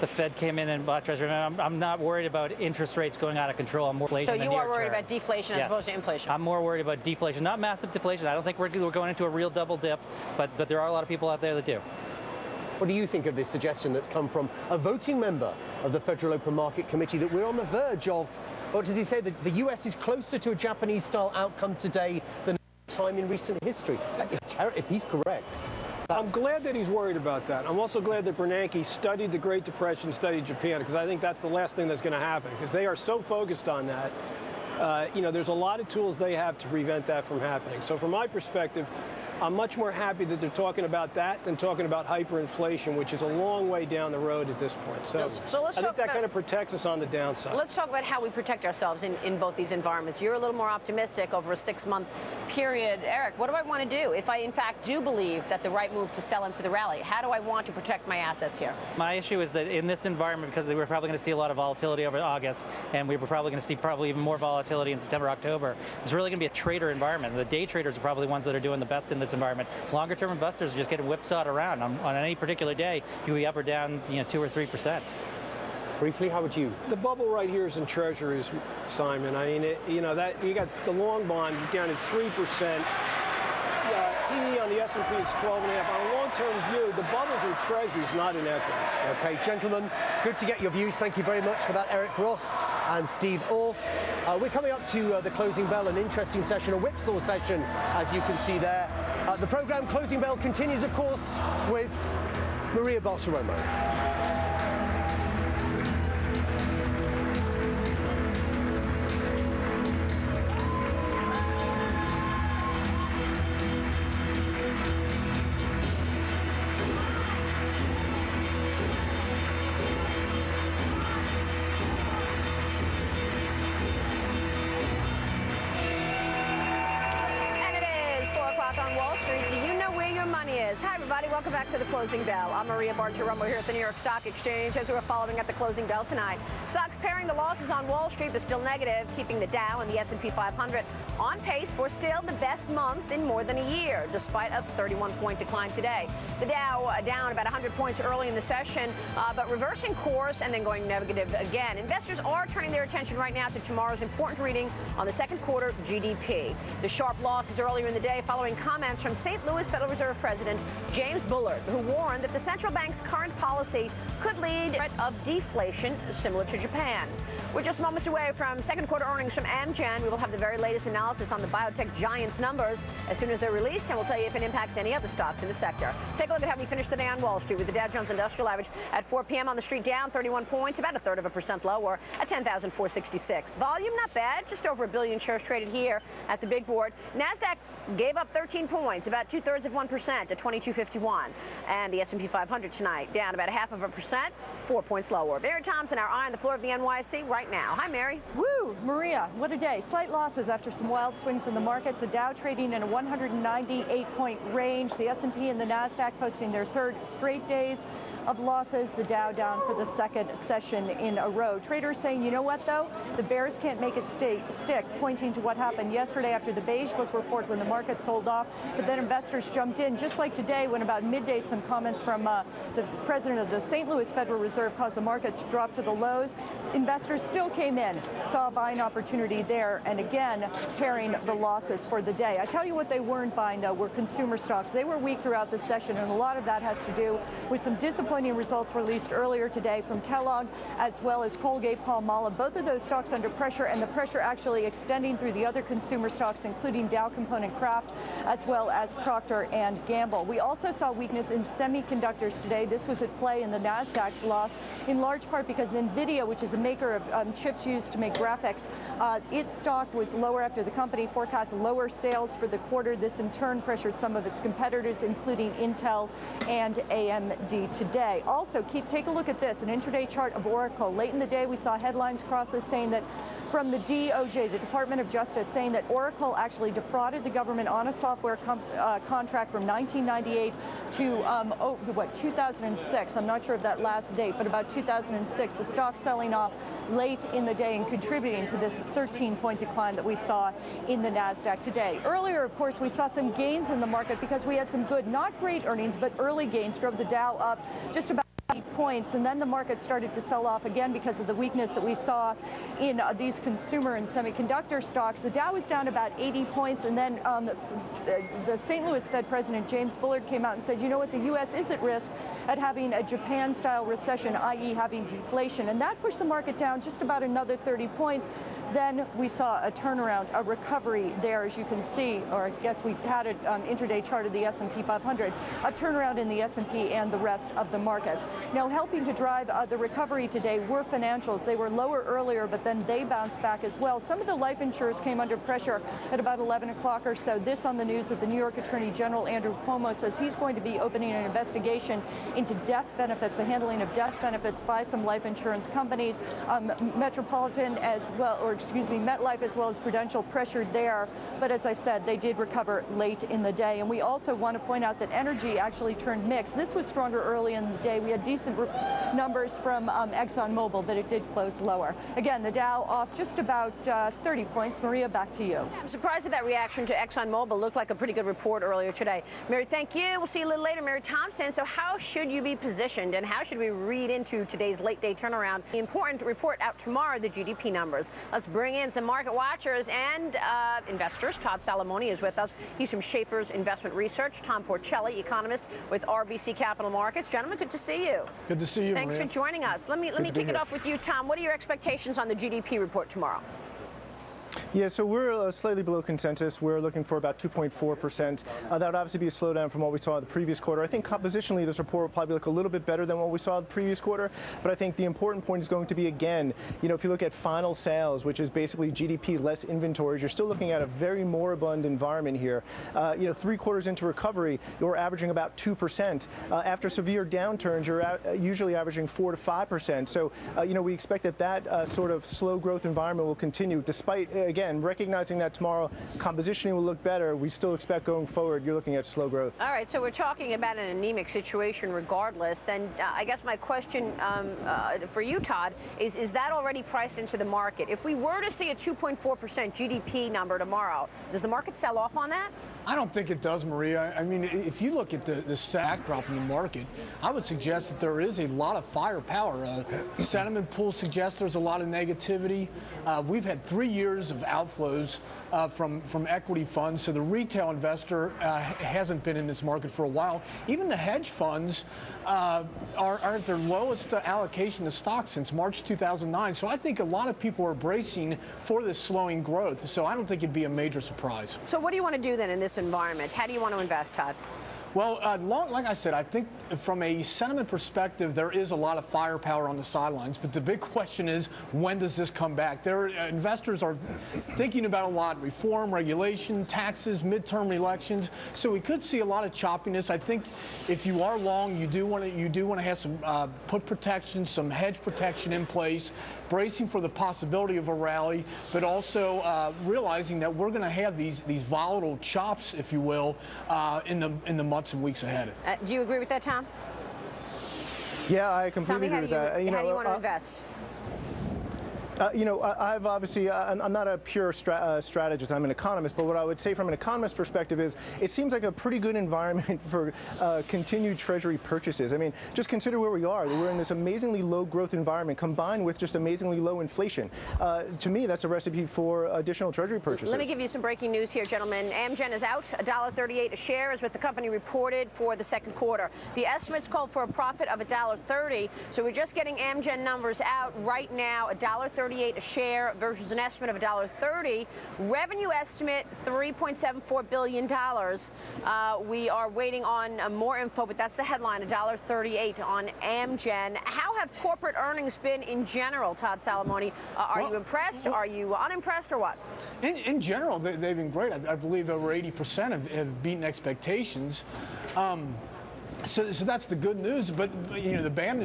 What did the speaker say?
the Fed came in and bought Treasury. I'm not worried about interest rates going out of control. I'm more inflation. So you are worried about deflation as opposed to inflation? I'm more worried about deflation, not massive deflation. I don't think we're going into a real double dip, but there are a lot of people out there that do. What do you think of this suggestion that's come from a voting member of the Federal Open Market Committee that we're on the verge of, what does he say, that the US is closer to a Japanese-style outcome today than time in recent history? If he's correct. I'm glad that he's worried about that. I'm also glad that Bernanke studied the Great Depression, studied Japan, because I think that's the last thing that's going to happen, because they are so focused on that. You know, there's a lot of tools they have to prevent that from happening. So from my perspective, I'm much more happy that they're talking about that than talking about hyperinflation, which is a long way down the road at this point. So let's I think that kind of protects us on the downside. Let's talk about how we protect ourselves in both these environments. You're a little more optimistic over a 6-month period. Eric, what do I want to do if I, in fact, do believe that the right move to sell into the rally? How do I want to protect my assets here? My issue is that in this environment, because we're probably going to see a lot of volatility over August, and we're probably going to see even more volatility in September, October, it's really going to be a trader environment. The day traders are probably the ones that are doing the best in this environment. Longer-term investors are just getting whipsawed around. On any particular day, you be up or down, 2 or 3%. Briefly, how would you? The bubble right here is in treasuries, Simon. I mean, that you got the long bond down at 3%. PE on the S&P is 12.5. On a long-term view, the bubble's in treasuries, not in equities. Okay, gentlemen, good to get your views. Thank you very much for that, Eric Ross and Steve Orff. We're coming up to the closing bell, an interesting session, a whipsaw session, as you can see there. The program Closing Bell continues, of course, with Maria Bartiromo. On Wall Street, do you know where your money is? Hi, everybody. Welcome back to the Closing Bell. I'm Maria Bartiromo here at the New York Stock Exchange as we're following at the Closing Bell tonight. Stocks pairing the losses on Wall Street, but still negative, keeping the Dow and the S&P 500 on pace for still the best month in more than a year, despite a 31-point decline today. The Dow down about 100 points early in the session, but reversing course and then going negative again. Investors are turning their attention right now to tomorrow's important reading on the second quarter GDP. The sharp losses earlier in the day following comments from St. Louis Federal Reserve President James Bullard, who warned that the central bank's current policy could lead to a threat of deflation similar to Japan. We're just moments away from second quarter earnings from Amgen. We will have the very latest analysis on the biotech giants' numbers as soon as they're released, and we'll tell you if it impacts any other stocks in the sector. Take a look at how we finished the day on Wall Street with the Dow Jones Industrial Average at 4 p.m. on the street down 31 points, about 1/3% lower at 10,466. Volume not bad, just over 1 billion shares traded here at the big board. NASDAQ gave up 13 points, about 2/3% at 2251. And the S&P 500 tonight down about 0.5%, 4 points lower. Mary Thompson, our eye on the floor of the NYSE right now. Hi, Mary. Woo, Maria, what a day. Slight losses after some wild swings in the markets. The Dow trading in a 198-point range. The S&P and the NASDAQ posting their third straight days of losses. The Dow down for the second session in a row. Traders saying, you know what, though? The bears can't make it stick, pointing to what happened yesterday after the Beige Book report when the market sold off. But then investors jumped in, just like today when about midday some comments from the president of the St. Louis Federal Reserve caused the markets to drop to the lows. Investors still came in, saw a buying opportunity there, and again, pairing the losses for the day. I tell you what they weren't buying, though, were consumer stocks. They were weak throughout the session, and a lot of that has to do with some disappointing results released earlier today from Kellogg as well as Colgate-Palmolive. Both of those stocks under pressure, and the pressure actually extending through the other consumer stocks, including Dow Component Kraft as well as Procter & Gamble. We also saw weakness in semiconductors today. This was at play in the NASDAQ's loss, in large part because NVIDIA, which is a maker of chips used to make graphics, its stock was lower after the company forecast lower sales for the quarter. This in turn pressured some of its competitors, including Intel and AMD today. Also, take a look at this, an intraday chart of Oracle. Late in the day, we saw headlines crosses saying that from the DOJ, the Department of Justice, saying that Oracle actually defrauded the government on a software contract from 1998 to 2006. I'm not sure of that last date, but about 2006. The stock selling off late in the day and contributing to this 13-point decline that we saw in the NASDAQ today. Earlier, of course, we saw some gains in the market because we had some good, not great earnings, but early gains drove the Dow up just about points, and then the market started to sell off again because of the weakness that we saw in these consumer and semiconductor stocks. The Dow was down about 80 points, and then the St. Louis Fed President James Bullard came out and said, you know what, the U.S. is at risk at having a Japan-style recession, i.e. having deflation, and that pushed the market down just about another 30 points. Then we saw a turnaround, a recovery there, as you can see, or I guess we had an intraday chart of the S&P 500, a turnaround in the S&P and the rest of the markets. Now, helping to drive the recovery today were financials. They were lower earlier, but then they bounced back as well. Some of the life insurers came under pressure at about 11 o'clock or so. This on the news that the New York Attorney General Andrew Cuomo says he's going to be opening an investigation into death benefits, the handling of death benefits by some life insurance companies. Metropolitan as well, or excuse me, MetLife as well as Prudential pressured there. But as I said, they did recover late in the day. And we also want to point out that energy actually turned mixed. This was stronger early in the day. We had decent numbers from ExxonMobil, but it did close lower. Again, the Dow off just about 30 points. Maria, back to you. I'm surprised at that reaction to ExxonMobil. Looked like a pretty good report earlier today. Mary, thank you. We'll see you a little later. Mary Thompson. So how should you be positioned, and how should we read into today's late day turnaround? The important report out tomorrow, the GDP numbers. Let's bring in some market watchers and investors. Todd Salamoni is with us. He's from Schaefer's Investment Research. Tom Porcelli, economist with RBC Capital Markets. Gentlemen, good to see you. Good to see you, Thanks Maria. for joining us. Let me kick it off with you, Tom. What are your expectations on the GDP report tomorrow? Yeah, so we're slightly below consensus. We're looking for about 2.4%. That would obviously be a slowdown from what we saw the previous quarter. I think compositionally this report will probably look a little bit better than what we saw the previous quarter. But I think the important point is going to be, again, if you look at final sales, which is basically GDP less inventories, you're still looking at a very moribund environment here. 3 quarters into recovery, you're averaging about 2%. After severe downturns, you're usually averaging 4 to 5%. So, we expect that sort of slow growth environment will continue, despite, again, recognizing that tomorrow compositioning will look better. We still expect going forward, you're looking at slow growth. All right, so we're talking about an anemic situation regardless. And I guess my question for you, Todd, is that already priced into the market? If we were to see a 2.4% GDP number tomorrow, does the market sell off on that? I don't think it does, Maria. I mean, if you look at the backdrop in the market, I would suggest that there is a lot of firepower. Sentiment polls suggest there's a lot of negativity. We've had 3 years of outflows from equity funds, so the retail investor hasn't been in this market for a while. Even the hedge funds are at their lowest allocation to stocks since March 2009. So I think a lot of people are bracing for this slowing growth. So I don't think it'd be a major surprise. So what do you want to do then in this environment? How do you want to invest, Todd? Well, like I said, I think from a sentiment perspective, there is a lot of firepower on the sidelines. But the big question is, when does this come back? Investors are thinking about a lot: reform, regulation, taxes, midterm elections. So we could see a lot of choppiness. I think if you are long, you do want to have some put protection, some hedge protection in place, bracing for the possibility of a rally, but also realizing that we're going to have these volatile chops, if you will, in the months and weeks ahead. Do you agree with that, Tom? Yeah, I completely agree with that. How do you want to invest? I've obviously, I'm not a pure strategist, I'm an economist, but what I would say from an economist perspective is it seems like a pretty good environment for continued Treasury purchases. I mean, just consider where we are. We're in this amazingly low growth environment combined with just amazingly low inflation. To me, that's a recipe for additional Treasury purchases. Let me give you some breaking news here, gentlemen. Amgen is out. $1.38 a share is what the company reported for the second quarter. The estimates called for a profit of $1.30, so we're just getting Amgen numbers out right now. $1.38 a share versus an estimate of $1.30. Revenue estimate $3.74 billion. We are waiting on more info, but that's the headline, $1.38 on Amgen. How have corporate earnings been in general, Todd Salamoni? Are you impressed? Are you unimpressed, or what? In general, they've been great. I believe over 80% have beaten expectations. So that's the good news. But the bad news